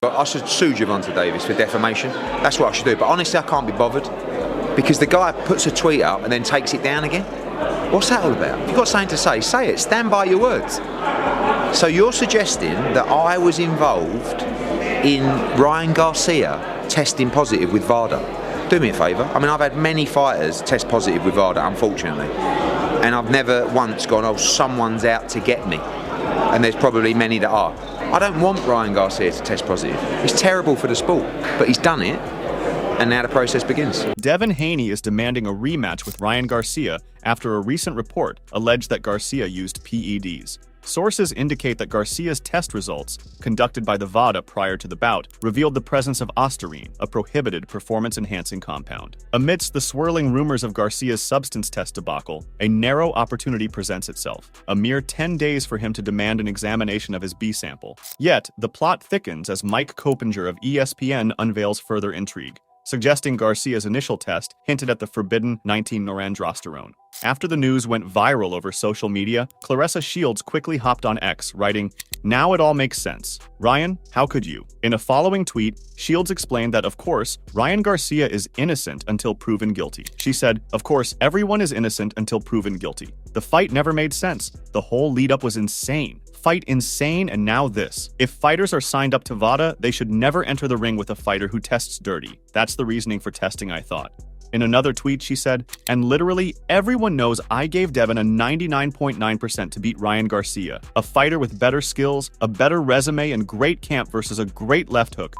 I should sue Gervonta Davis for defamation. That's what I should do. But honestly, I can't be bothered because the guy puts a tweet up and then takes it down again. What's that all about? If you've got something to say it. Stand by your words. So you're suggesting that I was involved in Ryan Garcia testing positive with VADA. Do me a favour. I mean, I've had many fighters test positive with VADA, unfortunately. And I've never once gone, oh, someone's out to get me. And there's probably many that are. I don't want Ryan Garcia to test positive. It's terrible for the sport, but he's done it, and now the process begins. Devin Haney is demanding a rematch with Ryan Garcia after a recent report alleged that Garcia used PEDs. Sources indicate that Garcia's test results, conducted by the VADA prior to the bout, revealed the presence of Ostarine, a prohibited performance-enhancing compound. Amidst the swirling rumors of Garcia's substance test debacle, a narrow opportunity presents itself. A mere 10 days for him to demand an examination of his B sample. Yet, the plot thickens as Mike Coppinger of ESPN unveils further intrigue, suggesting Garcia's initial test hinted at the forbidden 19-norandrosterone. After the news went viral over social media, Claressa Shields quickly hopped on X, writing, "Now it all makes sense. Ryan, how could you?" In a following tweet, Shields explained that, of course, Ryan Garcia is innocent until proven guilty. She said, "Of course, everyone is innocent until proven guilty. The fight never made sense. The whole lead-up was insane. Fight insane, and now this. If fighters are signed up to VADA, they should never enter the ring with a fighter who tests dirty. That's the reasoning for testing, I thought." In another tweet, she said, "And literally everyone knows I gave Devin a 99.9% to beat Ryan Garcia, a fighter with better skills, a better resume, and great camp versus a great left hook,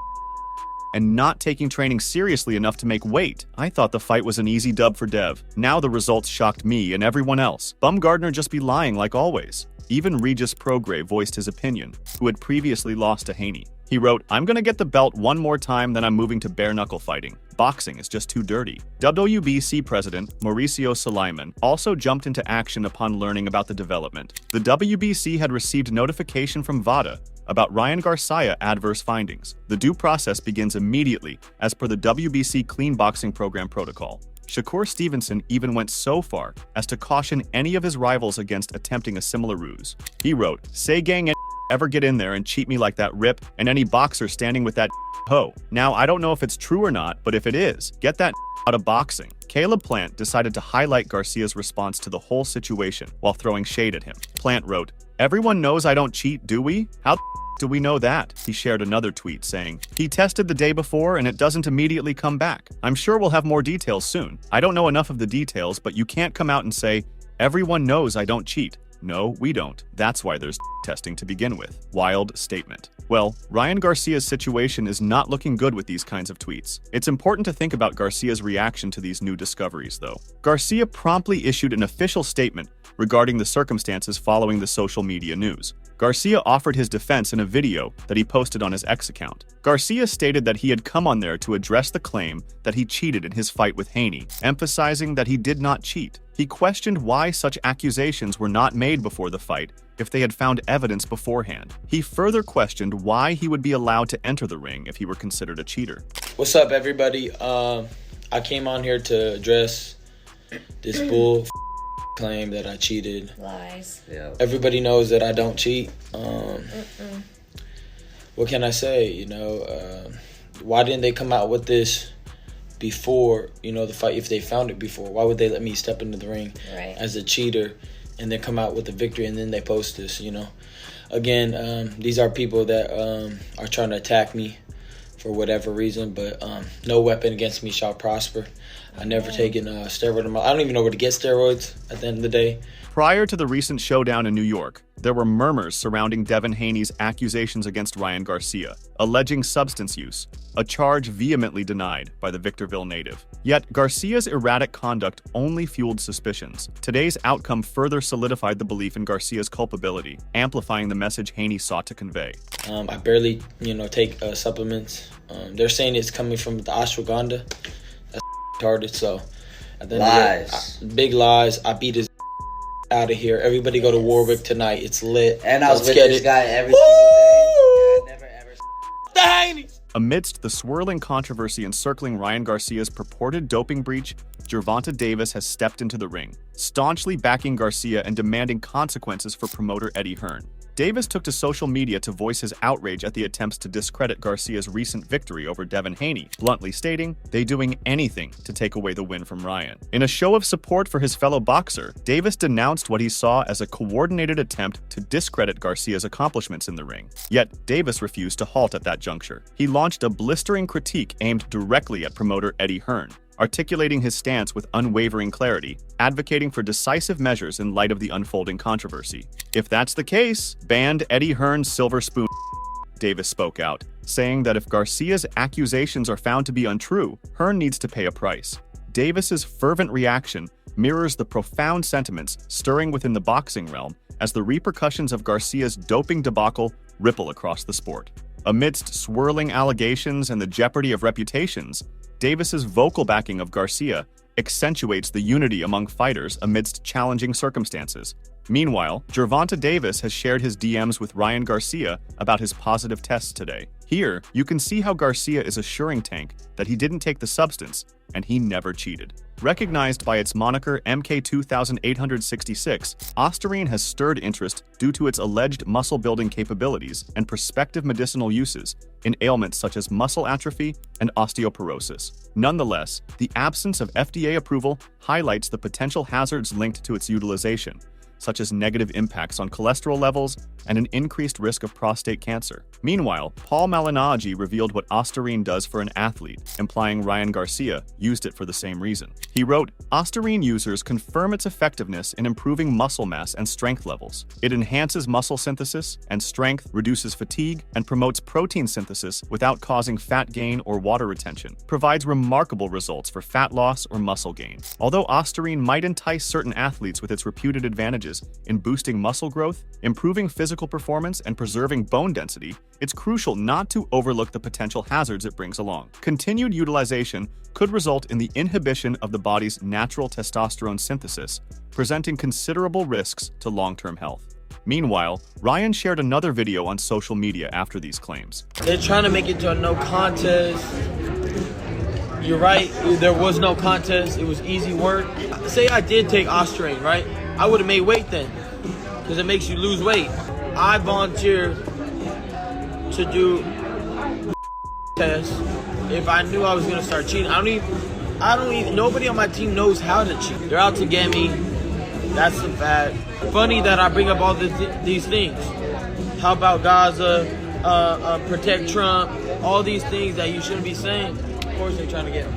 and not taking training seriously enough to make weight. I thought the fight was an easy dub for Dev. Now the results shocked me and everyone else. Bumgardner just be lying like always." Even Regis Prograis voiced his opinion, who had previously lost to Haney. He wrote, "I'm gonna get the belt one more time, then I'm moving to bare-knuckle fighting. Boxing is just too dirty." WBC president Mauricio Sulaiman also jumped into action upon learning about the development. The WBC had received notification from VADA about Ryan Garcia adverse findings. The due process begins immediately, as per the WBC Clean Boxing Program protocol. Shakur Stevenson even went so far as to caution any of his rivals against attempting a similar ruse. He wrote, "Say gang ever get in there and cheat me like that Rip and any boxer standing with that hoe. Now, I don't know if it's true or not, but if it is, get that out of boxing." Caleb Plant decided to highlight Garcia's response to the whole situation while throwing shade at him. Plant wrote, "Everyone knows I don't cheat, do we? How do we know that?" He shared another tweet saying, "He tested the day before and it doesn't immediately come back. I'm sure we'll have more details soon. I don't know enough of the details, but you can't come out and say, 'Everyone knows I don't cheat.' No, we don't. That's why there's testing to begin with." Wild statement. Well, Ryan Garcia's situation is not looking good with these kinds of tweets. It's important to think about Garcia's reaction to these new discoveries, though. Garcia promptly issued an official statement regarding the circumstances following the social media news. Garcia offered his defense in a video that he posted on his X account. Garcia stated that he had come on there to address the claim that he cheated in his fight with Haney, emphasizing that he did not cheat. He questioned why such accusations were not made before the fight if they had found evidence beforehand. He further questioned why he would be allowed to enter the ring if he were considered a cheater. What's up, everybody? I came on here to address this bull claim that I cheated. Lies. Yeah. Everybody knows that I don't cheat. What can I say? Why didn't they come out with this before, the fight? If they found it before, why would they let me step into the ring as a cheater and then come out with the victory and then they post this, Again, these are people that are trying to attack me for whatever reason, but no weapon against me shall prosper. I never taken steroid. I don't even know where to get steroids at the end of the day. Prior to the recent showdown in New York, there were murmurs surrounding Devin Haney's accusations against Ryan Garcia, alleging substance use, a charge vehemently denied by the Victorville native. Yet, Garcia's erratic conduct only fueled suspicions. Today's outcome further solidified the belief in Garcia's culpability, amplifying the message Haney sought to convey. I barely, take supplements. They're saying it's coming from the ashwagandha. That's retarded, so at the end Lies. of the day, big lies. I beat his out of here. Everybody go to Warwick tonight. It's lit. And I was Let's with get this it. guy every single day. Yeah, never ever. The Haney. Amidst the swirling controversy encircling Ryan Garcia's purported doping breach, Gervonta Davis has stepped into the ring, staunchly backing Garcia and demanding consequences for promoter Eddie Hearn. Davis took to social media to voice his outrage at the attempts to discredit Garcia's recent victory over Devin Haney, bluntly stating, "They doing anything to take away the win from Ryan." In a show of support for his fellow boxer, Davis denounced what he saw as a coordinated attempt to discredit Garcia's accomplishments in the ring. Yet, Davis refused to halt at that juncture. He launched a blistering critique aimed directly at promoter Eddie Hearn, articulating his stance with unwavering clarity, advocating for decisive measures in light of the unfolding controversy. "If that's the case, ban Eddie Hearn's silver spoon," Davis spoke out, saying that if Garcia's accusations are found to be untrue, Hearn needs to pay a price. Davis's fervent reaction mirrors the profound sentiments stirring within the boxing realm as the repercussions of Garcia's doping debacle ripple across the sport. Amidst swirling allegations and the jeopardy of reputations, Davis's vocal backing of Garcia accentuates the unity among fighters amidst challenging circumstances. Meanwhile, Gervonta Davis has shared his DMs with Ryan Garcia about his positive tests today. Here, you can see how Garcia is assuring Tank that he didn't take the substance and he never cheated. Recognized by its moniker MK2866, Ostarine has stirred interest due to its alleged muscle-building capabilities and prospective medicinal uses in ailments such as muscle atrophy and osteoporosis. Nonetheless, the absence of FDA approval highlights the potential hazards linked to its utilization, such as negative impacts on cholesterol levels and an increased risk of prostate cancer. Meanwhile, Paul Malignaggi revealed what Ostarine does for an athlete, implying Ryan Garcia used it for the same reason. He wrote, "Ostarine users confirm its effectiveness in improving muscle mass and strength levels. It enhances muscle synthesis and strength, reduces fatigue, and promotes protein synthesis without causing fat gain or water retention. Provides remarkable results for fat loss or muscle gain." Although Ostarine might entice certain athletes with its reputed advantages in boosting muscle growth, improving physical performance, and preserving bone density, it's crucial not to overlook the potential hazards it brings along. Continued utilization could result in the inhibition of the body's natural testosterone synthesis, presenting considerable risks to long-term health. Meanwhile, Ryan shared another video on social media after these claims. They're trying to make it to a no contest. You're right, there was no contest. It was easy work. Say I did take Ostarine, right? I would have made weight then, because it makes you lose weight. I volunteer to do tests if I knew I was gonna start cheating. I don't even, nobody on my team knows how to cheat. They're out to get me. That's the fact. Funny that I bring up all these things. How about Gaza, protect Trump, all these things that you shouldn't be saying. Of course they're trying to get me.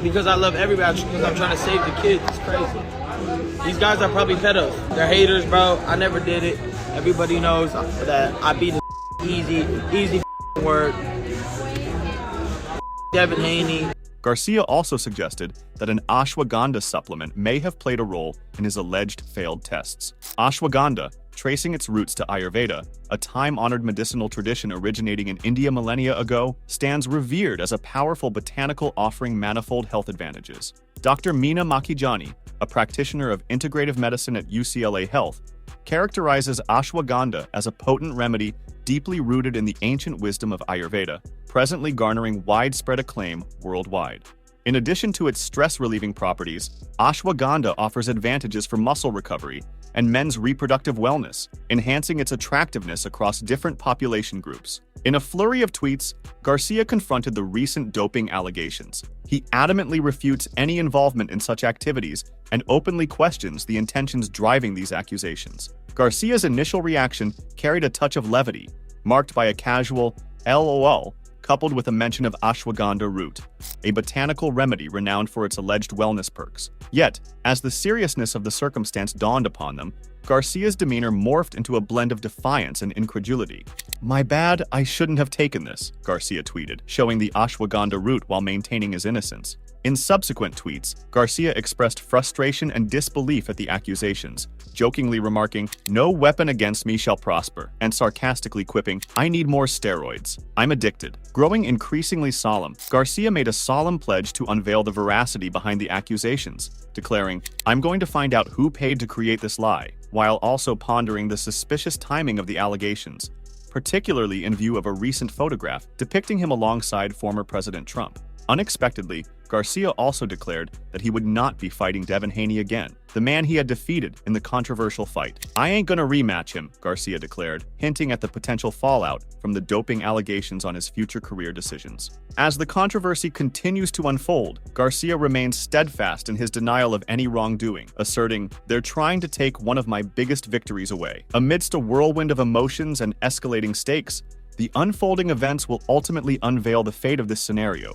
Because I love everybody, because I'm trying to save the kids. It's crazy. These guys are probably pedos. They're haters, bro. I never did it. Everybody knows that I beat the easy work. Devin Haney. Garcia also suggested that an ashwagandha supplement may have played a role in his alleged failed tests. Ashwagandha, tracing its roots to Ayurveda, a time-honored medicinal tradition originating in India millennia ago, stands revered as a powerful botanical offering manifold health advantages. Dr. Meena Makhijani, a practitioner of integrative medicine at UCLA Health, characterizes ashwagandha as a potent remedy deeply rooted in the ancient wisdom of Ayurveda, presently garnering widespread acclaim worldwide. In addition to its stress-relieving properties, ashwagandha offers advantages for muscle recovery and men's reproductive wellness, enhancing its attractiveness across different population groups. In a flurry of tweets, Garcia confronted the recent doping allegations. He adamantly refutes any involvement in such activities and openly questions the intentions driving these accusations. Garcia's initial reaction carried a touch of levity, marked by a casual LOL, coupled with a mention of ashwagandha root, a botanical remedy renowned for its alleged wellness perks. Yet, as the seriousness of the circumstance dawned upon them, Garcia's demeanor morphed into a blend of defiance and incredulity. "My bad, I shouldn't have taken this," Garcia tweeted, showing the ashwagandha root while maintaining his innocence. In subsequent tweets, Garcia expressed frustration and disbelief at the accusations, jokingly remarking, "No weapon against me shall prosper," and sarcastically quipping, "I need more steroids. I'm addicted." Growing increasingly solemn, Garcia made a solemn pledge to unveil the veracity behind the accusations, declaring, "I'm going to find out who paid to create this lie," while also pondering the suspicious timing of the allegations, particularly in view of a recent photograph depicting him alongside former President Trump. Unexpectedly, Garcia also declared that he would not be fighting Devin Haney again, the man he had defeated in the controversial fight. "I ain't gonna rematch him," Garcia declared, hinting at the potential fallout from the doping allegations on his future career decisions. As the controversy continues to unfold, Garcia remains steadfast in his denial of any wrongdoing, asserting, "They're trying to take one of my biggest victories away." Amidst a whirlwind of emotions and escalating stakes, the unfolding events will ultimately unveil the fate of this scenario,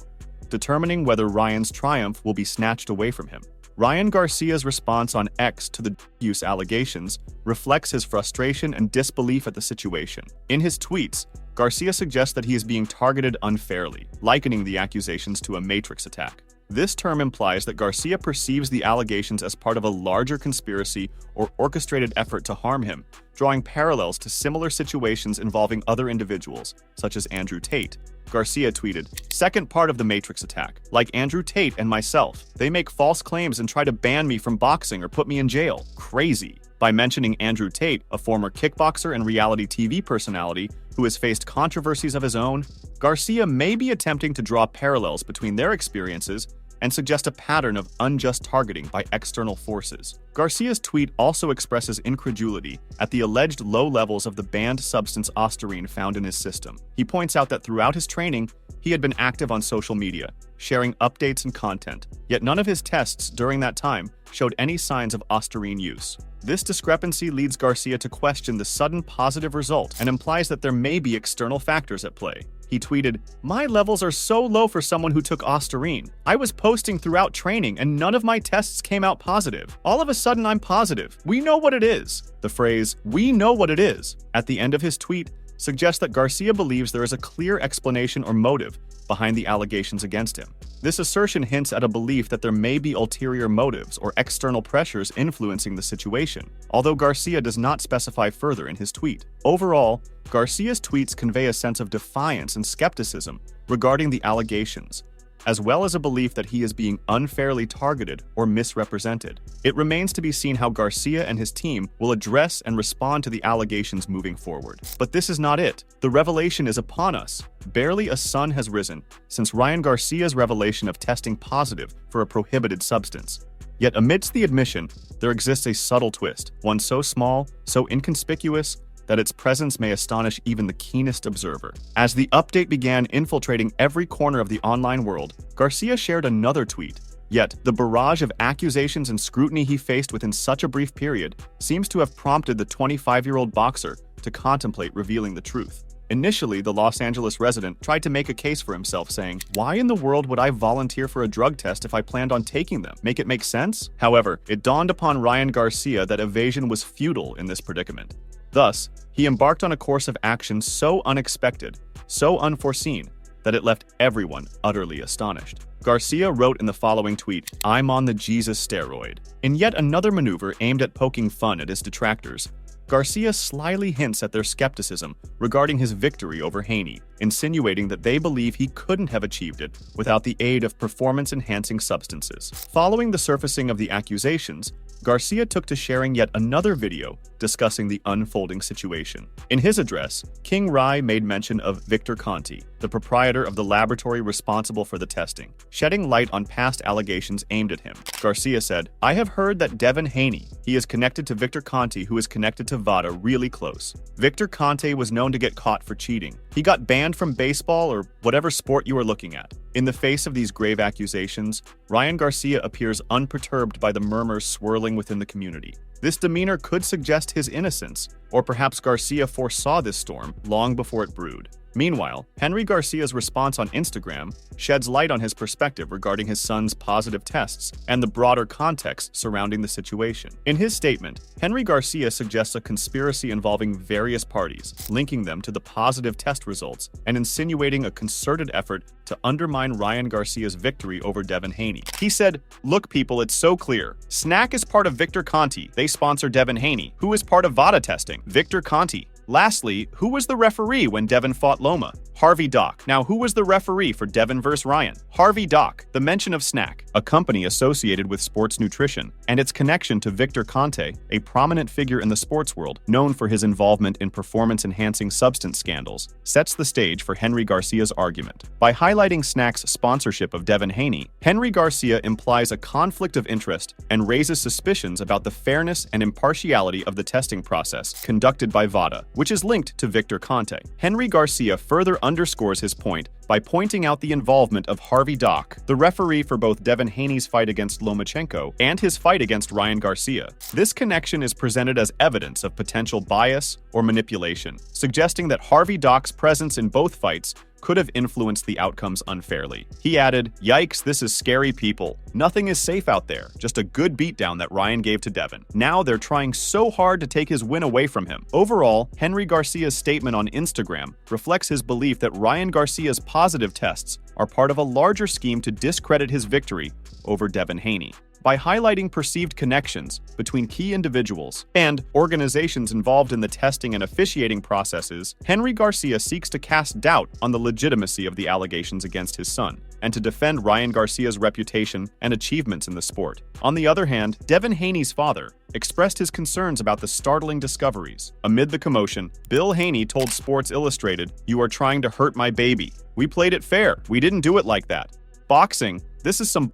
determining whether Ryan's triumph will be snatched away from him. Ryan Garcia's response on X to the use allegations reflects his frustration and disbelief at the situation. In his tweets, Garcia suggests that he is being targeted unfairly, likening the accusations to a Matrix attack. This term implies that Garcia perceives the allegations as part of a larger conspiracy or orchestrated effort to harm him, drawing parallels to similar situations involving other individuals, such as Andrew Tate. Garcia tweeted, "Second part of the Matrix attack. Like Andrew Tate and myself, they make false claims and try to ban me from boxing or put me in jail. Crazy." By mentioning Andrew Tate, a former kickboxer and reality TV personality who has faced controversies of his own, Garcia may be attempting to draw parallels between their experiences and suggest a pattern of unjust targeting by external forces. Garcia's tweet also expresses incredulity at the alleged low levels of the banned substance Ostarine found in his system. He points out that throughout his training, he had been active on social media, sharing updates and content, yet none of his tests during that time showed any signs of Ostarine use. This discrepancy leads Garcia to question the sudden positive result and implies that there may be external factors at play. He tweeted, "My levels are so low for someone who took Ostarine. I was posting throughout training and none of my tests came out positive. All of a sudden I'm positive. We know what it is." The phrase, "we know what it is," at the end of his tweet suggests that Garcia believes there is a clear explanation or motive behind the allegations against him. This assertion hints at a belief that there may be ulterior motives or external pressures influencing the situation, although Garcia does not specify further in his tweet. Overall, Garcia's tweets convey a sense of defiance and skepticism regarding the allegations, as well as a belief that he is being unfairly targeted or misrepresented. It remains to be seen how Garcia and his team will address and respond to the allegations moving forward. But this is not it. The revelation is upon us. Barely a sun has risen since Ryan Garcia's revelation of testing positive for a prohibited substance. Yet amidst the admission, there exists a subtle twist, one so small, so inconspicuous, that its presence may astonish even the keenest observer. As the update began infiltrating every corner of the online world, Garcia shared another tweet. Yet, the barrage of accusations and scrutiny he faced within such a brief period seems to have prompted the 25-year-old boxer to contemplate revealing the truth. Initially, the Los Angeles resident tried to make a case for himself, saying, "Why in the world would I volunteer for a drug test if I planned on taking them? Make it make sense?" However, it dawned upon Ryan Garcia that evasion was futile in this predicament. Thus, he embarked on a course of action so unexpected, so unforeseen, that it left everyone utterly astonished. Garcia wrote in the following tweet, "I'm on the Jesus steroid." In yet another maneuver aimed at poking fun at his detractors, Garcia slyly hints at their skepticism regarding his victory over Haney, insinuating that they believe he couldn't have achieved it without the aid of performance-enhancing substances. Following the surfacing of the accusations, Garcia took to sharing yet another video discussing the unfolding situation. In his address, King Rai made mention of Victor Conti, the proprietor of the laboratory responsible for the testing, shedding light on past allegations aimed at him. Garcia said, "I have heard that Devin Haney, he is connected to Victor Conti, who is connected to VADA really close. Victor Conti was known to get caught for cheating. He got banned from baseball or whatever sport you are looking at." In the face of these grave accusations, Ryan Garcia appears unperturbed by the murmurs swirling within the community. This demeanor could suggest his innocence, or perhaps Garcia foresaw this storm long before it brewed. Meanwhile, Henry Garcia's response on Instagram sheds light on his perspective regarding his son's positive tests and the broader context surrounding the situation. In his statement, Henry Garcia suggests a conspiracy involving various parties, linking them to the positive test results and insinuating a concerted effort to undermine Ryan Garcia's victory over Devin Haney. He said, "Look people, it's so clear. Snack is part of Victor Conti. They sponsor Devin Haney, who is part of VADA testing. Victor Conti. Lastly, who was the referee when Devin fought Loma? Harvey Dock. Now, who was the referee for Devin vs. Ryan? Harvey Dock. The mention of Snack, a company associated with sports nutrition, and its connection to Victor Conte, a prominent figure in the sports world known for his involvement in performance-enhancing substance scandals, sets the stage for Henry Garcia's argument. By highlighting Snack's sponsorship of Devin Haney, Henry Garcia implies a conflict of interest and raises suspicions about the fairness and impartiality of the testing process conducted by VADA, which is linked to Victor Conte. Henry Garcia further underscores his point by pointing out the involvement of Harvey Dock, the referee for both Devin Haney's fight against Lomachenko and his fight against Ryan Garcia. This connection is presented as evidence of potential bias or manipulation, suggesting that Harvey Dock's presence in both fights could have influenced the outcomes unfairly. He added, "Yikes, this is scary, people. Nothing is safe out there. Just a good beatdown that Ryan gave to Devin. Now they're trying so hard to take his win away from him." Overall, Henry Garcia's statement on Instagram reflects his belief that Ryan Garcia's positive tests are part of a larger scheme to discredit his victory over Devin Haney. By highlighting perceived connections between key individuals and organizations involved in the testing and officiating processes, Henry Garcia seeks to cast doubt on the legitimacy of the allegations against his son and to defend Ryan Garcia's reputation and achievements in the sport. On the other hand, Devin Haney's father expressed his concerns about the startling discoveries. Amid the commotion, Bill Haney told Sports Illustrated, "You are trying to hurt my baby. We played it fair. We didn't do it like that. Boxing, this is some...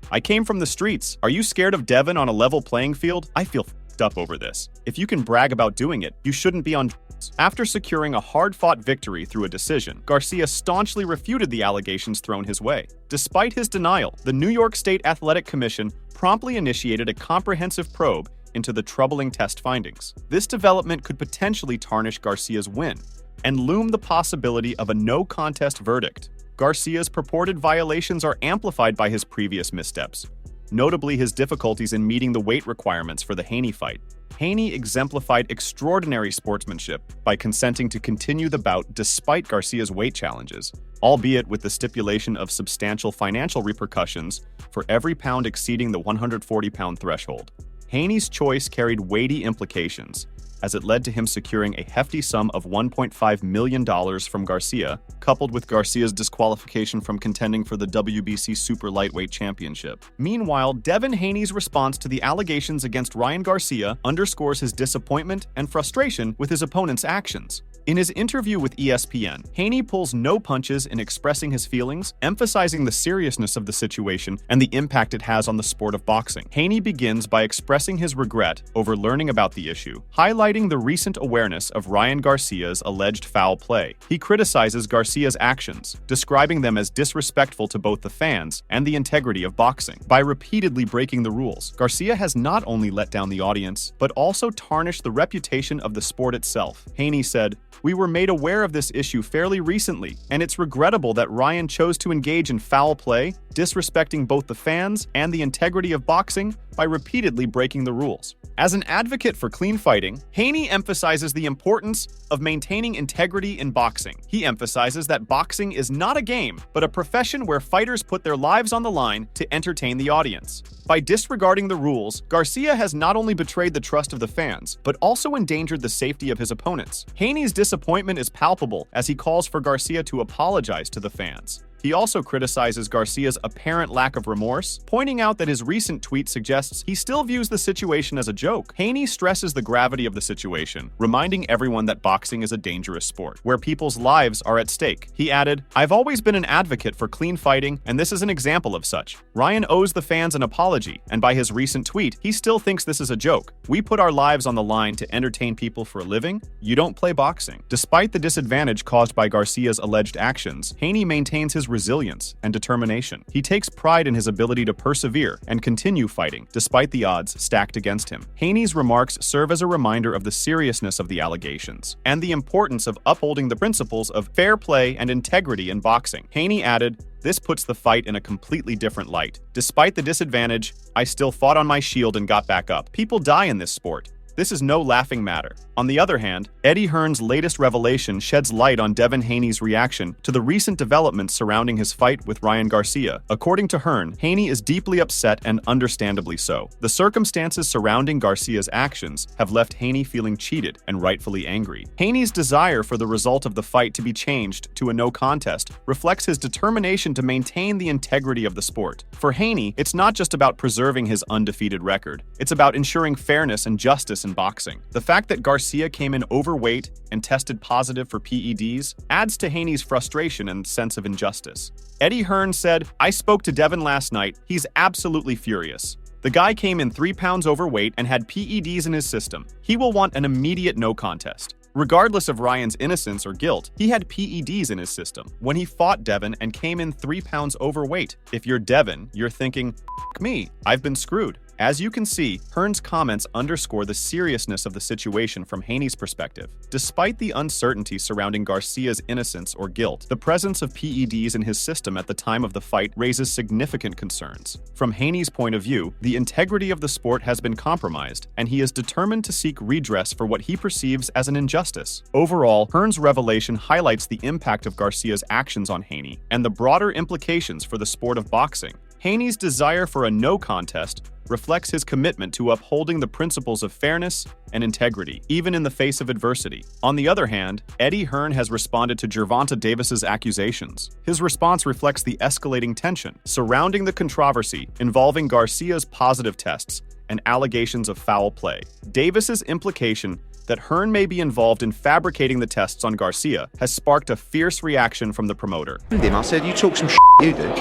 I came from the streets. Are you scared of Devin on a level playing field? I feel f***ed up over this. If you can brag about doing it, you shouldn't be on drugs." After securing a hard-fought victory through a decision, Garcia staunchly refuted the allegations thrown his way. Despite his denial, the New York State Athletic Commission promptly initiated a comprehensive probe into the troubling test findings. This development could potentially tarnish Garcia's win and loom the possibility of a no-contest verdict. Garcia's purported violations are amplified by his previous missteps, notably his difficulties in meeting the weight requirements for the Haney fight. Haney exemplified extraordinary sportsmanship by consenting to continue the bout despite Garcia's weight challenges, albeit with the stipulation of substantial financial repercussions for every pound exceeding the 140-pound threshold. Haney's choice carried weighty implications, as it led to him securing a hefty sum of $1.5 million from Garcia, coupled with Garcia's disqualification from contending for the WBC Super Lightweight Championship. Meanwhile, Devin Haney's response to the allegations against Ryan Garcia underscores his disappointment and frustration with his opponent's actions. In his interview with ESPN, Haney pulls no punches in expressing his feelings, emphasizing the seriousness of the situation and the impact it has on the sport of boxing. Haney begins by expressing his regret over learning about the issue, highlighting the recent awareness of Ryan Garcia's alleged foul play. He criticizes Garcia's actions, describing them as disrespectful to both the fans and the integrity of boxing. By repeatedly breaking the rules, Garcia has not only let down the audience, but also tarnished the reputation of the sport itself. Haney said, "We were made aware of this issue fairly recently, and it's regrettable that Ryan chose to engage in foul play, disrespecting both the fans and the integrity of boxing by repeatedly breaking the rules." As an advocate for clean fighting, Haney emphasizes the importance of maintaining integrity in boxing. He emphasizes that boxing is not a game, but a profession where fighters put their lives on the line to entertain the audience. By disregarding the rules, Garcia has not only betrayed the trust of the fans, but also endangered the safety of his opponents. Haney's disappointment is palpable as he calls for Garcia to apologize to the fans. He also criticizes Garcia's apparent lack of remorse, pointing out that his recent tweet suggests he still views the situation as a joke. Haney stresses the gravity of the situation, reminding everyone that boxing is a dangerous sport, where people's lives are at stake. He added, "I've always been an advocate for clean fighting, and this is an example of such. Ryan owes the fans an apology, and by his recent tweet, he still thinks this is a joke. We put our lives on the line to entertain people for a living. You don't play boxing." Despite the disadvantage caused by Garcia's alleged actions, Haney maintains his resilience and determination. He takes pride in his ability to persevere and continue fighting, despite the odds stacked against him. Haney's remarks serve as a reminder of the seriousness of the allegations and the importance of upholding the principles of fair play and integrity in boxing. Haney added, "This puts the fight in a completely different light. Despite the disadvantage, I still fought on my shield and got back up. People die in this sport. This is no laughing matter. On the other hand, Eddie Hearn's latest revelation sheds light on Devin Haney's reaction to the recent developments surrounding his fight with Ryan Garcia. According to Hearn, Haney is deeply upset and understandably so. The circumstances surrounding Garcia's actions have left Haney feeling cheated and rightfully angry. Haney's desire for the result of the fight to be changed to a no contest reflects his determination to maintain the integrity of the sport. For Haney, it's not just about preserving his undefeated record. It's about ensuring fairness and justice in boxing. The fact that Garcia came in overweight and tested positive for PEDs adds to Haney's frustration and sense of injustice. Eddie Hearn said, "I spoke to Devin last night. He's absolutely furious. The guy came in 3 pounds overweight and had PEDs in his system. He will want an immediate no contest." Regardless of Ryan's innocence or guilt, he had PEDs in his system when he fought Devin and came in 3 pounds overweight. If you're Devin, you're thinking, "F me, I've been screwed." As you can see, Hearn's comments underscore the seriousness of the situation from Haney's perspective. Despite the uncertainty surrounding Garcia's innocence or guilt, the presence of PEDs in his system at the time of the fight raises significant concerns. From Haney's point of view, the integrity of the sport has been compromised, and he is determined to seek redress for what he perceives as an injustice. Overall, Hearn's revelation highlights the impact of Garcia's actions on Haney and the broader implications for the sport of boxing. Haney's desire for a no contest reflects his commitment to upholding the principles of fairness and integrity, even in the face of adversity. On the other hand, Eddie Hearn has responded to Gervonta Davis's accusations. His response reflects the escalating tension surrounding the controversy involving Garcia's positive tests and allegations of foul play. Davis's implication that Hearn may be involved in fabricating the tests on Garcia has sparked a fierce reaction from the promoter. I said, "You talk some shit, you do."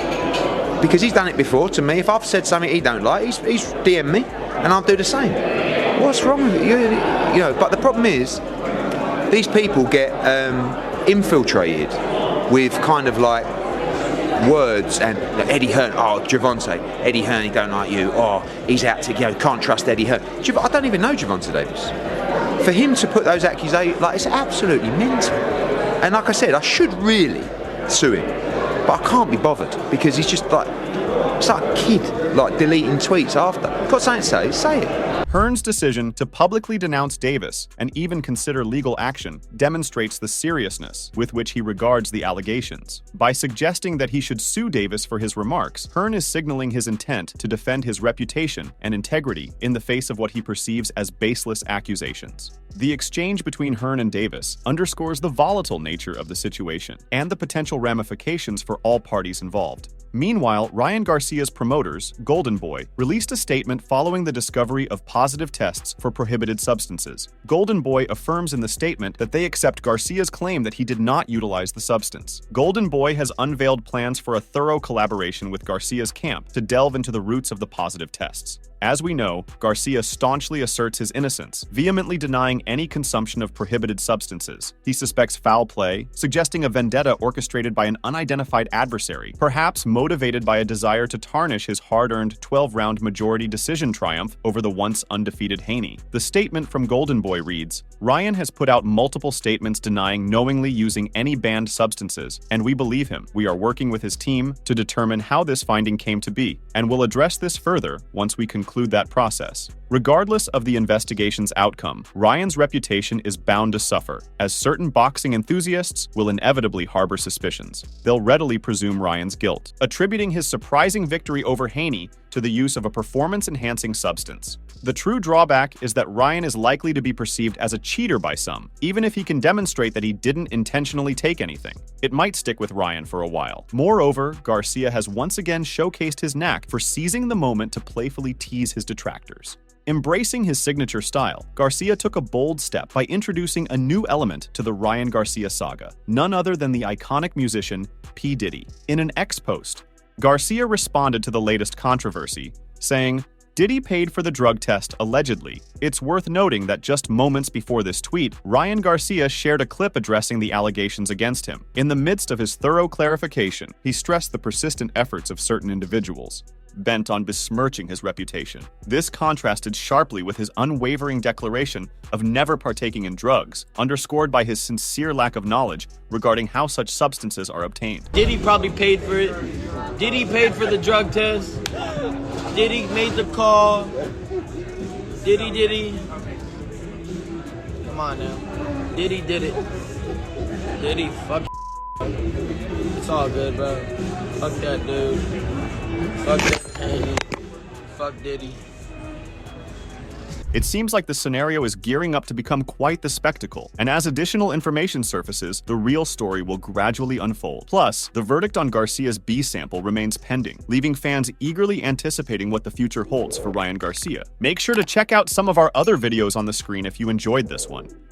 Because he's done it before to me. If I've said something he don't like, he's DM me, and I'll do the same. What's wrong with you? You know, but the problem is, these people get infiltrated with kind of like words and Eddie Hearn. Oh, Gervonta, Eddie Hearn, he don't like you. Oh, he's out to can't trust Eddie Hearn. I don't even know Gervonta Davis. For him to put those accusations, like, it's absolutely mental. And like I said, I should really sue him. But I can't be bothered because he's just like, it's like a kid, like deleting tweets after. Got something to say it. Hearn's decision to publicly denounce Davis and even consider legal action demonstrates the seriousness with which he regards the allegations. By suggesting that he should sue Davis for his remarks, Hearn is signaling his intent to defend his reputation and integrity in the face of what he perceives as baseless accusations. The exchange between Hearn and Davis underscores the volatile nature of the situation and the potential ramifications for all parties involved. Meanwhile, Ryan Garcia's promoters, Golden Boy, released a statement following the discovery of positive tests for prohibited substances. Golden Boy affirms in the statement that they accept Garcia's claim that he did not utilize the substance. Golden Boy has unveiled plans for a thorough collaboration with Garcia's camp to delve into the roots of the positive tests. As we know, Garcia staunchly asserts his innocence, vehemently denying any consumption of prohibited substances. He suspects foul play, suggesting a vendetta orchestrated by an unidentified adversary, perhaps motivated by a desire to tarnish his hard-earned 12-round majority decision triumph over the once undefeated Haney. The statement from Golden Boy reads, "Ryan has put out multiple statements denying knowingly using any banned substances, and we believe him. We are working with his team to determine how this finding came to be, and will address this further once we conclude that process." Regardless of the investigation's outcome, Ryan's reputation is bound to suffer, as certain boxing enthusiasts will inevitably harbor suspicions. They'll readily presume Ryan's guilt, attributing his surprising victory over Haney to the use of a performance-enhancing substance. The true drawback is that Ryan is likely to be perceived as a cheater by some, even if he can demonstrate that he didn't intentionally take anything. It might stick with Ryan for a while. Moreover, Garcia has once again showcased his knack for seizing the moment to playfully tease his detractors. Embracing his signature style, Garcia took a bold step by introducing a new element to the Ryan Garcia saga, none other than the iconic musician P. Diddy. In an X post, Garcia responded to the latest controversy, saying, "Diddy paid for the drug test, allegedly." It's worth noting that just moments before this tweet, Ryan Garcia shared a clip addressing the allegations against him. In the midst of his thorough clarification, he stressed the persistent efforts of certain individuals, bent on besmirching his reputation. This contrasted sharply with his unwavering declaration of never partaking in drugs, underscored by his sincere lack of knowledge regarding how such substances are obtained. Diddy probably paid for it. Diddy paid for the drug test. Diddy made the call. Diddy. Come on now. Diddy did it. Diddy, fuck. It's all good, bro. Fuck that dude. Fuck Devin Haney. Fuck Diddy. It seems like the scenario is gearing up to become quite the spectacle, and as additional information surfaces, the real story will gradually unfold. Plus, the verdict on Garcia's B sample remains pending, leaving fans eagerly anticipating what the future holds for Ryan Garcia. Make sure to check out some of our other videos on the screen if you enjoyed this one.